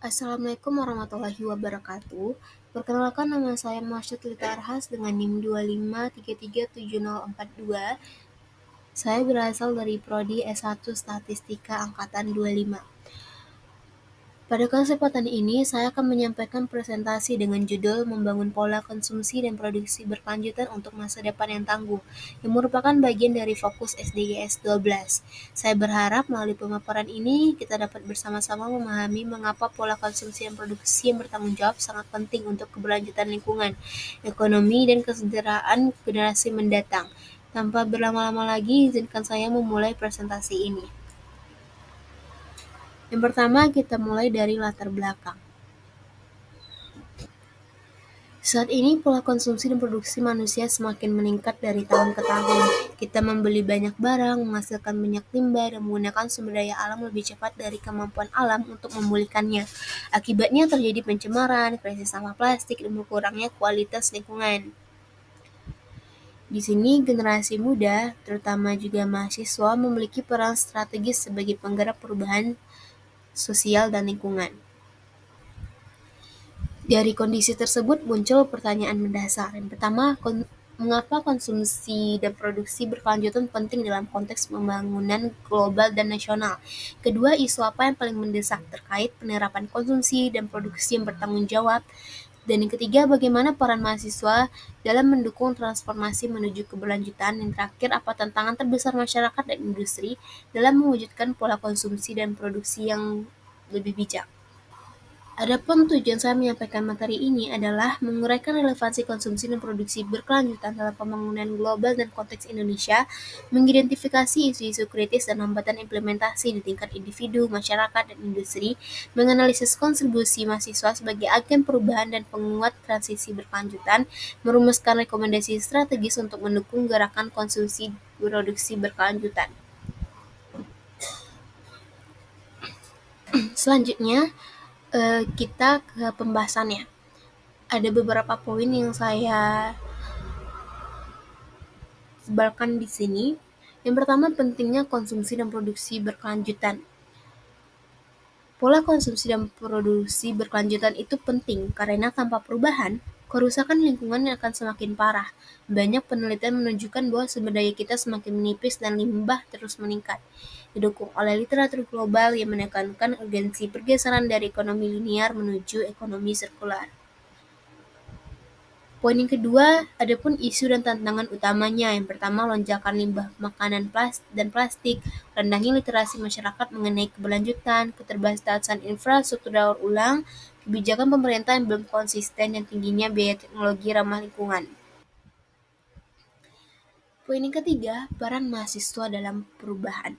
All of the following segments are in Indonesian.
Assalamualaikum warahmatullahi wabarakatuh. Perkenalkan, nama saya Masyud Lita Arhas dengan NIM 253374042. Saya berasal dari Prodi S1 Statistika Angkatan 25. Pada kesempatan ini, saya akan menyampaikan presentasi dengan judul Membangun Pola Konsumsi dan Produksi Berkelanjutan untuk Masa Depan yang Tangguh, yang merupakan bagian dari fokus SDGs 12. Saya berharap melalui pemaparan ini, kita dapat bersama-sama memahami mengapa pola konsumsi dan produksi yang bertanggung jawab sangat penting untuk keberlanjutan lingkungan, ekonomi, dan kesejahteraan generasi mendatang. Tanpa berlama-lama lagi, izinkan saya memulai presentasi ini. Yang pertama, kita mulai dari latar belakang. Saat ini, pola konsumsi dan produksi manusia semakin meningkat dari tahun ke tahun. Kita membeli banyak barang, menghasilkan banyak limbah, dan menggunakan sumber daya alam lebih cepat dari kemampuan alam untuk memulihkannya. Akibatnya terjadi pencemaran, krisis sampah plastik, dan berkurangnya kualitas lingkungan. Di sini, generasi muda, terutama juga mahasiswa, memiliki peran strategis sebagai penggerak perubahan sosial dan lingkungan. Dari kondisi tersebut muncul pertanyaan mendasar. Yang pertama, mengapa konsumsi dan produksi berkelanjutan penting dalam konteks pembangunan global dan nasional? Kedua, isu apa yang paling mendesak terkait penerapan konsumsi dan produksi yang bertanggung jawab? Dan yang ketiga, bagaimana peran mahasiswa dalam mendukung transformasi menuju keberlanjutan? Yang terakhir, apa tantangan terbesar masyarakat dan industri dalam mewujudkan pola konsumsi dan produksi yang lebih bijak? Adapun tujuan saya menyampaikan materi ini adalah menguraikan relevansi konsumsi dan produksi berkelanjutan dalam pembangunan global dan konteks Indonesia, mengidentifikasi isu-isu kritis dan hambatan implementasi di tingkat individu, masyarakat, dan industri, menganalisis kontribusi mahasiswa sebagai agen perubahan dan penguat transisi berkelanjutan, merumuskan rekomendasi strategis untuk mendukung gerakan konsumsi produksi berkelanjutan. Selanjutnya, kita ke pembahasannya. Ada beberapa poin yang saya sebarkan di sini. Yang pertama, pentingnya konsumsi dan produksi berkelanjutan. Pola konsumsi dan produksi berkelanjutan itu penting karena tanpa perubahan, kerusakan lingkungan akan semakin parah. Banyak penelitian menunjukkan bahwa sumber daya kita semakin menipis dan limbah terus meningkat. Didukung oleh literatur global yang menekankan urgensi pergeseran dari ekonomi linear menuju ekonomi sirkular. Poin yang kedua, adapun isu dan tantangan utamanya. Yang pertama, lonjakan limbah makanan dan plastik, rendahnya literasi masyarakat mengenai keberlanjutan, keterbatasan infrastruktur daur ulang, kebijakan pemerintah yang belum konsisten, dan tingginya biaya teknologi ramah lingkungan. Poin yang ketiga, peran mahasiswa dalam perubahan.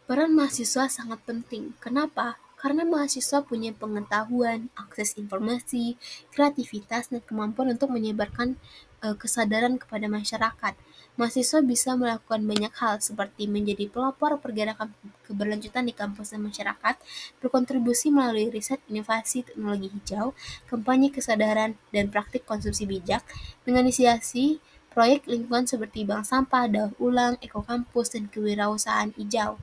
Peran mahasiswa sangat penting. Kenapa? Karena mahasiswa punya pengetahuan, akses informasi, kreativitas, dan kemampuan untuk menyebarkan kesadaran kepada masyarakat. Mahasiswa bisa melakukan banyak hal seperti menjadi pelopor pergerakan keberlanjutan di kampus dan masyarakat, berkontribusi melalui riset inovasi teknologi hijau, kampanye kesadaran, dan praktik konsumsi bijak, menginisiasi proyek lingkungan seperti bank sampah, daur ulang, ekokampus, dan kewirausahaan hijau.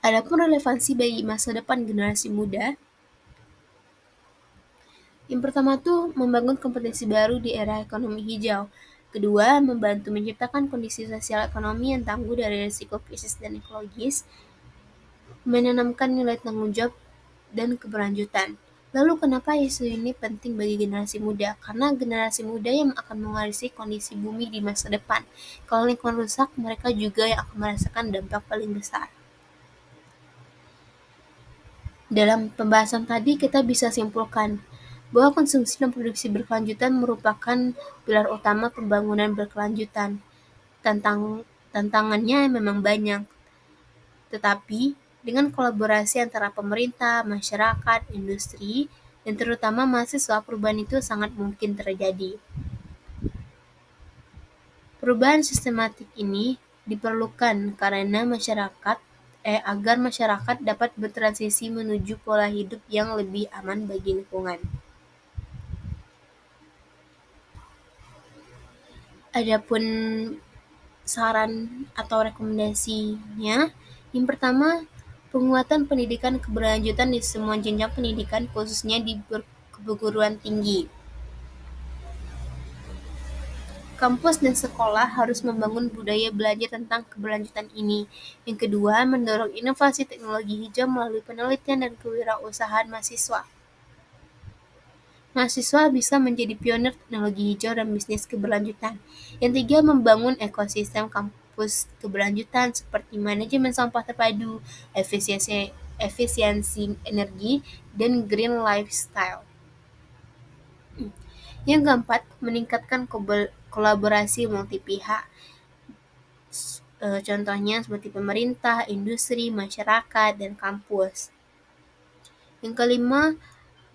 Adapun relevansi bagi masa depan generasi muda, yang pertama tuh membangun kompetensi baru di era ekonomi hijau. Kedua, membantu menciptakan kondisi sosial ekonomi yang tangguh dari risiko krisis dan ekologis, menanamkan nilai tanggung jawab dan keberlanjutan. Lalu kenapa isu ini penting bagi generasi muda? Karena generasi muda yang akan mewarisi kondisi bumi di masa depan. Kalau lingkungan rusak, mereka juga yang akan merasakan dampak paling besar. Dalam pembahasan tadi, kita bisa simpulkan bahwa konsumsi dan produksi berkelanjutan merupakan pilar utama pembangunan berkelanjutan. Tantangannya memang banyak, tetapi dengan kolaborasi antara pemerintah, masyarakat, industri, dan terutama mahasiswa, perubahan itu sangat mungkin terjadi. Perubahan sistematik ini diperlukan karena agar masyarakat dapat bertransisi menuju pola hidup yang lebih aman bagi lingkungan. Adapun saran atau rekomendasinya, yang pertama, penguatan pendidikan keberlanjutan di semua jenjang pendidikan, khususnya di perguruan tinggi. Kampus dan sekolah harus membangun budaya belajar tentang keberlanjutan ini. Yang kedua, mendorong inovasi teknologi hijau melalui penelitian dan kewirausahaan mahasiswa. Mahasiswa bisa menjadi pionir teknologi hijau dan bisnis keberlanjutan. Yang tiga, membangun ekosistem kampus keberlanjutan seperti manajemen sampah terpadu, efisiensi energi, dan green lifestyle. Yang keempat, meningkatkan kolaborasi multi pihak, contohnya seperti pemerintah, industri, masyarakat, dan kampus. Yang kelima,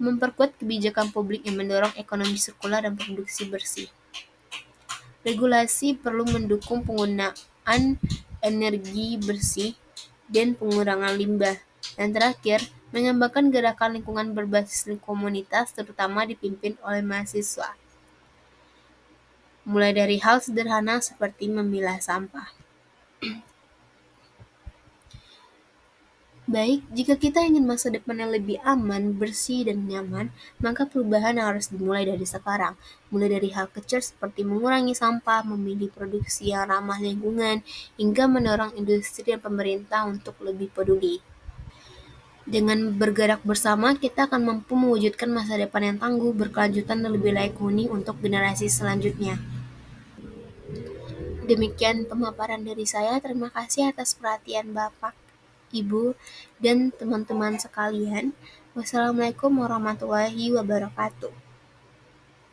memperkuat kebijakan publik yang mendorong ekonomi sirkular dan produksi bersih. Regulasi perlu mendukung penggunaan energi bersih dan pengurangan limbah. Dan terakhir, mengembangkan gerakan lingkungan berbasis komunitas, terutama dipimpin oleh mahasiswa. Mulai dari hal sederhana seperti memilah sampah. Baik, jika kita ingin masa depan yang lebih aman, bersih, dan nyaman, maka perubahan harus dimulai dari sekarang. Mulai dari hal kecil seperti mengurangi sampah, memilih produksi yang ramah lingkungan, hingga mendorong industri dan pemerintah untuk lebih peduli. Dengan bergerak bersama, kita akan mampu mewujudkan masa depan yang tangguh, berkelanjutan, dan lebih layak huni untuk generasi selanjutnya. Demikian pemaparan dari saya. Terima kasih atas perhatian Bapak, Ibu, dan teman-teman sekalian. Wassalamualaikum warahmatullahi wabarakatuh.